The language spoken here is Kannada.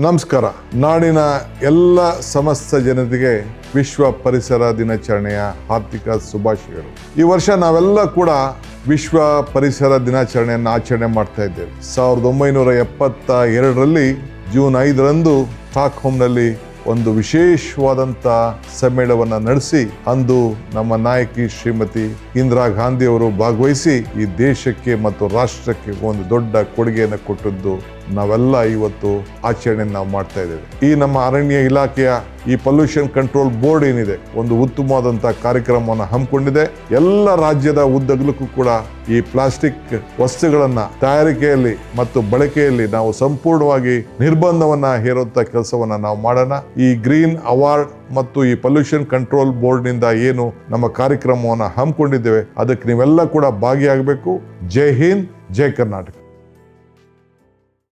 ನಮಸ್ಕಾರ. ನಾಡಿನ ಎಲ್ಲ ಸಮಸ್ತ ಜನತೆಗೆ ವಿಶ್ವ ಪರಿಸರ ದಿನಾಚರಣೆಯ ಹಾರ್ದಿಕ ಶುಭಾಶಯಗಳು. ಈ ವರ್ಷ ನಾವೆಲ್ಲ ಕೂಡ ವಿಶ್ವ ಪರಿಸರ ದಿನಾಚರಣೆಯನ್ನು ಆಚರಣೆ ಮಾಡ್ತಾ ಇದ್ದೇವೆ. 1972ರಲ್ಲಿ ಜೂನ್ 5ರಂದು ಸ್ಟಾಕ್ಹೋಮ್ನಲ್ಲಿ ಒಂದು ವಿಶೇಷವಾದಂಥ ಸಮ್ಮೇಳನವನ್ನು ನಡೆಸಿ ಅಂದು ನಮ್ಮ ನಾಯಕಿ ಶ್ರೀಮತಿ ಇಂದಿರಾ ಗಾಂಧಿ ಅವರು ಭಾಗವಹಿಸಿ ಈ ದೇಶಕ್ಕೆ ಮತ್ತು ರಾಷ್ಟ್ರಕ್ಕೆ ಒಂದು ದೊಡ್ಡ ಕೊಡುಗೆಯನ್ನು ಕೊಟ್ಟದ್ದು ನಾವೆಲ್ಲ ಇವತ್ತು ಆಚರಣೆಯನ್ನು ನಾವು ಮಾಡ್ತಾ ಇದ್ದೇವೆ. ಈ ನಮ್ಮ ಅರಣ್ಯ ಇಲಾಖೆಯ ಈ ಪೊಲ್ಯೂಷನ್ ಕಂಟ್ರೋಲ್ ಬೋರ್ಡ್ ಏನಿದೆ ಒಂದು ಉತ್ತಮವಾದಂಥ ಕಾರ್ಯಕ್ರಮವನ್ನು ಹಮ್ಮಿಕೊಂಡಿದೆ. ಎಲ್ಲ ರಾಜ್ಯದ ಉದ್ದಗಲಕ್ಕೂ ಕೂಡ ಈ ಪ್ಲಾಸ್ಟಿಕ್ ವಸ್ತುಗಳನ್ನು ತಯಾರಿಕೆಯಲ್ಲಿ ಮತ್ತು ಬಳಕೆಯಲ್ಲಿ ನಾವು ಸಂಪೂರ್ಣವಾಗಿ ನಿರ್ಬಂಧವನ್ನ ಹೇರುವಂಥ ಕೆಲಸವನ್ನ ನಾವು ಮಾಡೋಣ. ಈ ಗ್ರೀನ್ ಅವಾರ್ಡ್ ಮತ್ತು ಈ ಪೊಲ್ಯೂಷನ್ ಕಂಟ್ರೋಲ್ ಬೋರ್ಡ್ನಿಂದ ಏನು ನಮ್ಮ ಕಾರ್ಯಕ್ರಮವನ್ನು ಹಮ್ಮಿಕೊಂಡಿದ್ದೇವೆ ಅದಕ್ಕೆ ನೀವೆಲ್ಲ ಕೂಡ ಭಾಗಿಯಾಗಬೇಕು. ಜೈ ಹಿಂದ್, ಜೈ ಕರ್ನಾಟಕ.